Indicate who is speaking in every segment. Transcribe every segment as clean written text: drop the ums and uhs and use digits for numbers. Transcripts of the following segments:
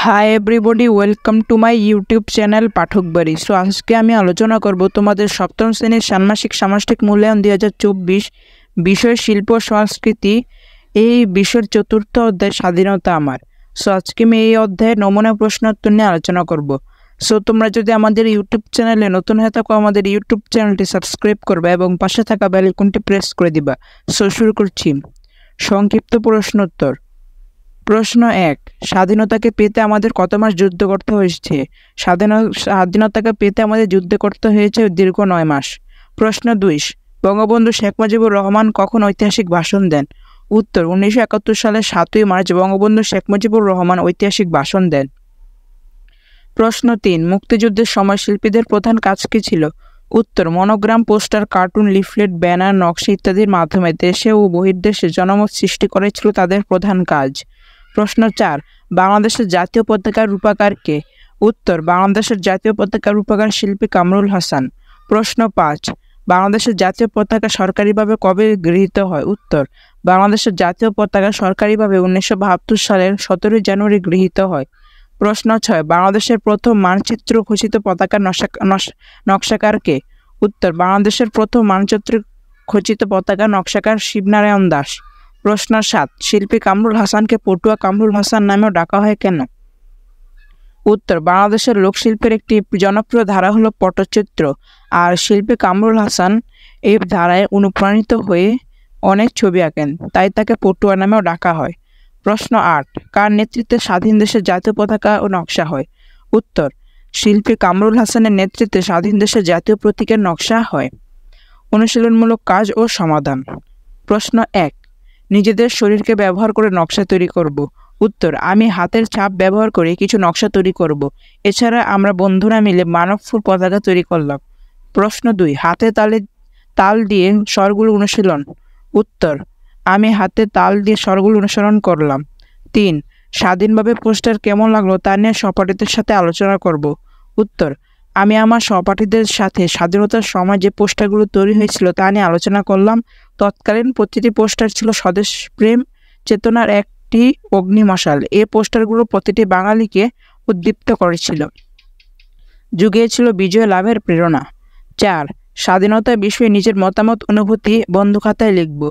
Speaker 1: High everybody, welcome to my YouTube channel Pathak Bari. So আজকে আমি আলোচনা করব তোমাদের সপ্তম শ্রেণীর ষান্মাসিক সামষ্টিক মূল্যায়ন 2024 বিষয় শিল্প সংস্কৃতি, এই বিষয়ের চতুর্থ অধ্যায় স্বাধীনতা আমার। সো আজকে আমি এই অধ্যায়ের নমুনা প্রশ্নোত্তর নিয়ে আলোচনা করব। সো তোমরা যদি আমাদের ইউটিউব চ্যানেলে নতুন হয়ে থাকো, আমাদের ইউটিউব চ্যানেলটি সাবস্ক্রাইব করবে এবং পাশে থাকা বেল আইকনটি প্রেস করে দিবা। সো শুরু করছি। সংক্ষিপ্ত প্রশ্নোত্তর। প্রশ্ন 1, স্বাধীনতাকে পেতে আমাদের কত মাস যুদ্ধ করতে হয়েছে? স্বাধীনতাকে পেতে আমাদের যুদ্ধ করতে হয়েছে দীর্ঘ 9 মাস। প্রশ্ন 2, বঙ্গবন্ধু শেখ মুজিবুর রহমান কখন ঐতিহাসিক ভাষণ দেন? উত্তর, 1971 সালের 7ই মার্চ বঙ্গবন্ধু শেখ মুজিবুর রহমান ঐতিহাসিক ভাষণ দেন। প্রশ্ন 3, মুক্তিযুদ্ধের সময় শিল্পীদের প্রধান কাজ কী ছিল? উত্তর, monogram, poster, cartoon, leaflet, banner, নকশা ইত্যাদির মাধ্যমে দেশে ও বহির্দেশে জনমত সৃষ্টি করাই ছিল তাদের প্রধান কাজ। প্রশ্ন 4, বাংলাদেশের জাতীয় পতাকার রূপকার কে? উত্তর, বাংলাদেশের জাতীয় পতাকার রূপকার শিল্পী কামরুল হাসান। প্রশ্ন 5, বাংলাদেশের জাতীয় পতাকা সরকারিভাবে কবে গৃহীত হয়? উত্তর, বাংলাদেশের জাতীয় পতাকা সরকারিভাবে 1972 সালের 17 জানুয়ারি গৃহীত হয়। প্রশ্ন 6, বাংলাদেশের প্রথম মানচিত্র খচিত পতাকার নকশাকার কে? উত্তর, বাংলাদেশের প্রথম মানচিত্র খচিত পতাকার নকশাকার শিবনারায়ণ দাস। প্রশ্ন 7, শিল্পী কামরুল হাসানকে পটুয়া কামরুল হাসান নামেও ডাকা হয় কেন? উত্তর, বাংলাদেশের লোকশিল্পের একটি জনপ্রিয় ধারা হলো পটচিত্র, আর শিল্পী কামরুল হাসান এই ধারায় অনুপ্রাণিত হয়ে অনেক ছবি আঁকেন, তাই তাকে পটুয়া নামেও ডাকা হয়। প্রশ্ন 8, কার নেতৃত্বে স্বাধীন দেশের জাতীয় পতাকা ও নকশা হয়? উত্তর, শিল্পী কামরুল হাসানের নেতৃত্বে স্বাধীন দেশের জাতীয় প্রতীকের নকশা হয়। অনুশীলনমূলক কাজ ও সমাধান। প্রশ্ন 1, নিজেদের শরীরকে ব্যবহার করে নকশা তৈরি করব। উত্তর, আমি হাতের ছাপ ব্যবহার করে কিছু নকশা তৈরি করব। এছাড়া আমরা বন্ধুরা মিলে মানব ফুল পতাকা তৈরি করলাম। প্রশ্ন 2, হাতে তাল দিয়ে স্বরগুলো অনুশীলন। উত্তর, আমি হাতে তাল দিয়ে স্বরগুলো অনুসরণ করলাম। 3, স্বাধীনভাবে পোস্টার কেমন লাগলো তা নিয়ে সহপাঠীদের সাথে আলোচনা করব। উত্তর, আমি আমার সহপাঠীদের সাথে স্বাধীনতার সময় যে পোস্টারগুলো তৈরি হয়েছিল তা নিয়ে আলোচনা করলাম। তৎকালীন প্রতিটি পোস্টার ছিল স্বদেশ প্রেম চেতনার একটি অগ্নিমশাল। এই পোস্টারগুলো প্রতিটি বাঙালিকে উদ্দীপ্ত করেছিল, জুগিয়েছিল বিজয় লাভের প্রেরণা। 4, স্বাধীনতার বিষয়ে নিজের মতামত অনুভূতি বন্ধু খাতায় লিখব।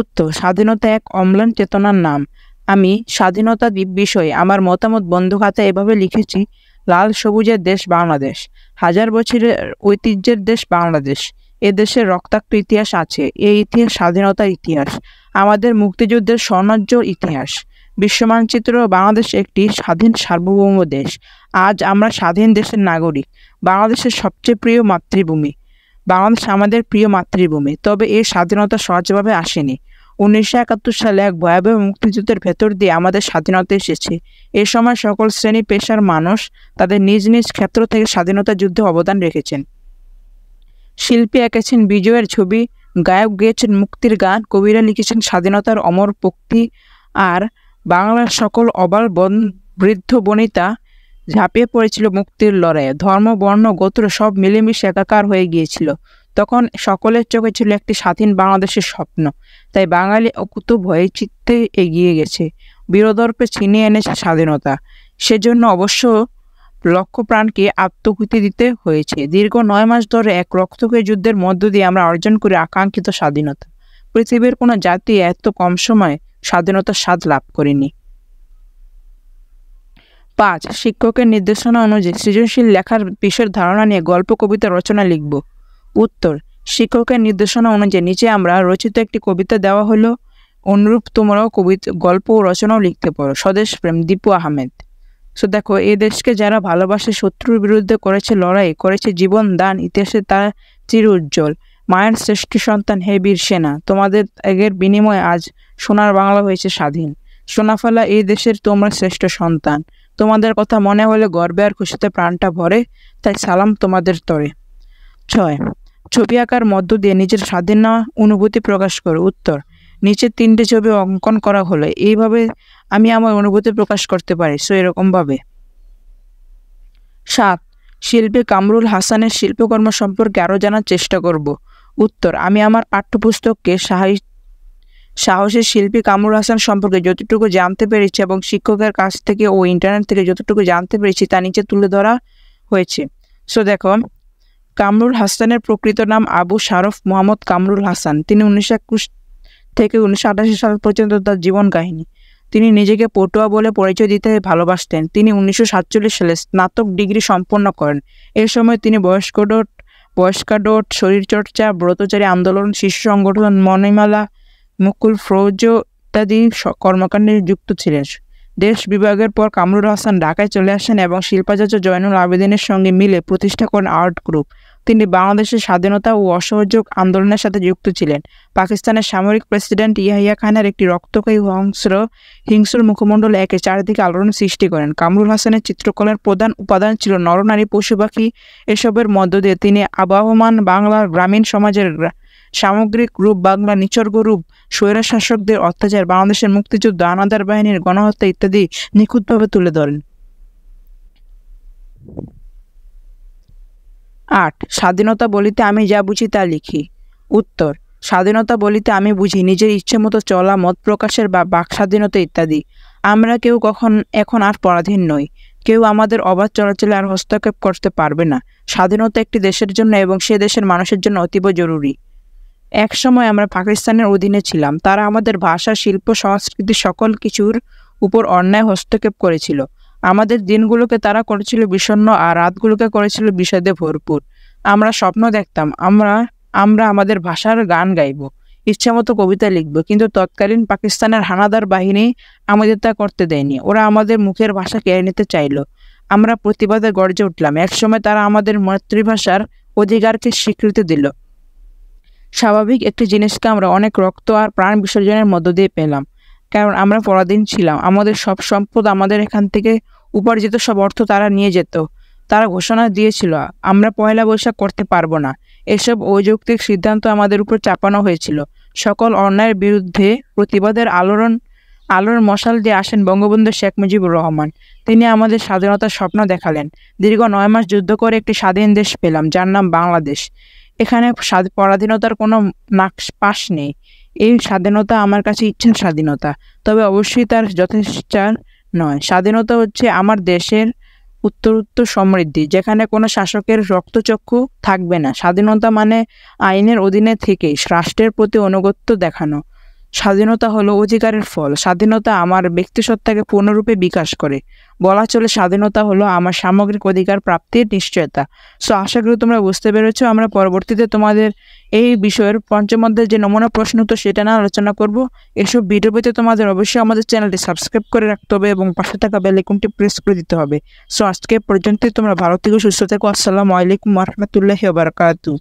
Speaker 1: উত্তর, স্বাধীনতা এক অম্লান চেতনার নাম। আমি স্বাধীনতা বিষয়ে আমার মতামত বন্ধু খাতায় এভাবে লিখেছি: লাল সবুজের দেশ বাংলাদেশ, হাজার বছরের ঐতিহ্যের দেশ বাংলাদেশ। এ দেশের রক্তাক্ত ইতিহাস আছে। এই ইতিহাস স্বাধীনতার ইতিহাস, আমাদের মুক্তিযুদ্ধের স্বর্ণোজ্জ্বল ইতিহাস। বিশ্বমানচিত্র, বাংলাদেশ একটি স্বাধীন সার্বভৌম দেশ। আজ আমরা স্বাধীন দেশের নাগরিক। বাংলাদেশের সবচেয়ে প্রিয় মাতৃভূমি। বাংলাদেশ আমাদের প্রিয় মাতৃভূমি, তবে এই স্বাধীনতা সহজভাবে আসেনি। 1971 সালে এক ভয়াবহ মুক্তিযুদ্ধের ভেতর দিয়ে আমাদের স্বাধীনতা এসেছে। এ সময় সকল শ্রেণী পেশার মানুষ তাদের নিজ নিজ ক্ষেত্র থেকে স্বাধীনতা যুদ্ধে অবদান রেখেছেন। শিল্পী এঁকেছেন বিজয়ের ছবি, গায়ক গেয়েছেন মুক্তির গান, কবিরা লিখেছেন স্বাধীনতার অমর পক্তি, আর বাংলার সকল অবাল বৃদ্ধ বনিতা ঝাঁপিয়ে পড়েছিল মুক্তির লড়াইয়ে। ধর্ম, বর্ণ, গোত্র সব মিলেমিশে একাকার হয়ে গিয়েছিল। তখন সকলের চোখে ছিল একটি স্বাধীন বাংলাদেশের স্বপ্ন। তাই বাঙালি অকুত ভয়ে চিত্তে এগিয়ে গেছে, বীরদর্পে ছিনিয়ে এনেছে স্বাধীনতা। সেজন্য অবশ্য লক্ষ প্রাণকে আত্মহুতি দিতে হয়েছে। দীর্ঘ 9 মাস ধরে এক রক্তক্ষয়ী যুদ্ধের মধ্য দিয়ে আমরা অর্জন করি আকাঙ্ক্ষিত স্বাধীনতা। পৃথিবীর কোনো জাতি এত কম সময়ে স্বাধীনতার স্বাদ লাভ করেনি। 5, শিক্ষকের নির্দেশনা অনুযায়ী সৃজনশীল লেখার বিষয়ের ধারণা নিয়ে গল্প কবিতা রচনা লিখব। উত্তর, শিক্ষকের নির্দেশনা অনুযায়ী নিচে আমরা রচিত একটি কবিতা দেওয়া হলো, অনুরূপ তোমরাও গল্প ও রচনাও লিখতে পারো। স্বদেশ প্রেম, দীপু আহমেদ। সো দেখো, এই দেশকে যারা ভালোবাসে, শত্রুর বিরুদ্ধে করেছে লড়াই, করেছে জীবন দান, ইতিহাসে তার চির উজ্জ্বল। মায়ের শ্রেষ্ঠ সন্তান হে বীর সেনা, তোমাদের ত্যাগের বিনিময়ে আজ সোনার বাংলা হয়েছে স্বাধীন। সোনাফালা এই দেশের তোমরা শ্রেষ্ঠ সন্তান। তোমাদের কথা মনে হলে গর্বে আর খুশিতে প্রাণটা ভরে, তাই সালাম তোমাদের তরে। 6, ছবি আঁকার মধ্য দিয়ে নিজের স্বাধীন অনুভূতি প্রকাশ করো। উত্তর, নিচে 3টি ছবি অঙ্কন করা হলো, এইভাবে আমি আমার অনুভূতি প্রকাশ করতে পারি। সো এরকমভাবে। 7, শিল্পী কামরুল হাসানের শিল্পকর্ম সম্পর্কে আরও জানার চেষ্টা করব। উত্তর, আমি আমার পাঠ্যপুস্তককে সাহসী শিল্পী কামরুল হাসান সম্পর্কে যতটুকু জানতে পেরেছি এবং শিক্ষকের কাছ থেকে ও ইন্টারনেট থেকে যতটুকু জানতে পেরেছি তা নিচে তুলে ধরা হয়েছে। সো দেখো, কামরুল হাসানের প্রকৃত নাম আবু শারফ মোহাম্মদ কামরুল হাসান। তিনি 1921 থেকে 1988 সাল পর্যন্ত তার জীবন কাহিনী। তিনি নিজেকে পটুয়া বলে পরিচয় দিতে ভালোবাসতেন। তিনি 1947 সালে স্নাতক ডিগ্রি সম্পন্ন করেন। এই সময় তিনি বয়স্কাডোট, শরীরচর্চা, ব্রতচারী আন্দোলন, শিশু সংগঠন মণিমালা, মুকুল ফৌজ ইত্যাদি কর্মকাণ্ডে যুক্ত ছিলেন। দেশ বিভাগের পর কামরুল হাসান ঢাকায় চলে আসেন এবং শিল্পাচার্য জয়নুল আবেদিনের সঙ্গে মিলে প্রতিষ্ঠা করেন আর্ট গ্রুপ। তিনি বাংলাদেশের স্বাধীনতা ও অসহযোগ আন্দোলনের সাথে যুক্ত ছিলেন। পাকিস্তানের সামরিক প্রেসিডেন্ট ইয়াহিয়া খানের একটি রক্তক্ষয়ী হিংস্র মুখমণ্ডল একে চারিদিকে আলোড়ন সৃষ্টি করেন। কামরুল হাসানের চিত্রকলার প্রধান উপাদান ছিল নরনারী, পশু পাখি। এসবের মধ্য দিয়ে তিনি আবহমান বাংলার গ্রামীণ সমাজের সামগ্রিক রূপ, বাংলা নিসর্গ রূপ, স্বৈরশাসকদের অত্যাচার, বাংলাদেশের মুক্তিযুদ্ধ, আনাদার বাহিনীর গণহত্যা ইত্যাদি নিখুঁতভাবে তুলে ধরেন। 8. স্বাধীনতা বলিতে আমি যা বুঝি তা লিখি। উত্তর: স্বাধীনতা বলিতে আমি বুঝি নিজের ইচ্ছেমতো চলা, মত প্রকাশের বা বাক স্বাধীনতা ইত্যাদি। আমরা কেউ এখন আর পরাধীন নই। কেউ আমাদের অবাধ চলাচলে আর হস্তক্ষেপ করতে পারবে না। স্বাধীনতা একটি দেশের জন্য এবং সে দেশের মানুষের জন্য অতীব জরুরি। এক সময় আমরা পাকিস্তানের অধীনে ছিলাম। তারা আমাদের ভাষা, শিল্প, সংস্কৃতি সকল কিছুর উপর অন্যায় হস্তক্ষেপ করেছিল। আমাদের দিনগুলোকে তারা করেছিল বিষণ্ণ আর রাতগুলোকে করেছিল বিষাদে ভরপুর। আমরা স্বপ্ন দেখতাম আমরা আমাদের ভাষার গান গাইব, ইচ্ছামতো কবিতা লিখব, কিন্তু তৎকালীন পাকিস্তানের হানাদার বাহিনী আমাদের তা করতে দেয়নি। ওরা আমাদের মুখের ভাষা কেড়ে নিতে চাইল। আমরা প্রতিবাদে গর্জে উঠলাম। একসময় তারা আমাদের মাতৃভাষার অধিকারকে স্বীকৃতি দিল। স্বাভাবিক একটি জিনিসকে আমরা অনেক রক্ত আর প্রাণ বিসর্জনের মধ্য দিয়ে পেলাম, কারণ আমরা পরাধীন ছিলাম। আমাদের সব সম্পদ, আমাদের এখান থেকে উপার্জিত সব অর্থ তারা নিয়ে যেত। তারা ঘোষণা দিয়েছিল আমরা পয়লা বৈশাখ করতে পারবো না। এসব অযৌক্তিক সিদ্ধান্ত আমাদের উপর চাপানো হয়েছিল। সকল অন্যায়ের বিরুদ্ধে প্রতিবাদের আলোর মশাল দিয়ে আসেন বঙ্গবন্ধু শেখ মুজিবুর রহমান। তিনি আমাদের স্বাধীনতার স্বপ্ন দেখালেন। দীর্ঘ 9 মাস যুদ্ধ করে একটি স্বাধীন দেশ পেলাম, যার নাম বাংলাদেশ। এখানে পরাধীনতার কোনো পাশ নেই। এই স্বাধীনতা আমার কাছে ইচ্ছার স্বাধীনতা, তবে অবশ্যই তার যথেষ্ট নয়। স্বাধীনতা হচ্ছে আমার দেশের উত্তরোত্তর সমৃদ্ধি, যেখানে কোনো শাসকের রক্তচক্ষু থাকবে না। স্বাধীনতা মানে আইনের অধীনে থেকে রাষ্ট্রের প্রতি আনুগত্য দেখানো। স্বাধীনতা হলো অধিকারের ফল। স্বাধীনতা আমার ব্যক্তিসত্তাকে পূর্ণরূপে বিকাশ করে। বলা চলে স্বাধীনতা হলো আমার সামগ্রিক অধিকার প্রাপ্তির নিশ্চয়তা। সো আশা করি তোমরা বুঝতে পেরেছো। আমরা পরবর্তীতে তোমাদের এই বিষয়ের পঞ্চম অধ্যায়ের যে নমুনা প্রশ্ন উত্তর সেটা নিয়ে আলোচনা করব। এসব ভিডিও পেতে তোমাদের অবশ্যই আমাদের চ্যানেলটি সাবস্ক্রাইব করে রাখতে হবে এবং পাশে থাকা বেল আইকনটি প্রেস করে দিতে হবে। সো আজকে পর্যন্তই। তোমরা ভালো থেকো, সুস্থ থেকো। আসসালামু আলাইকুম ওয়া রাহমাতুল্লাহি ওয়া বারাকাতুহু।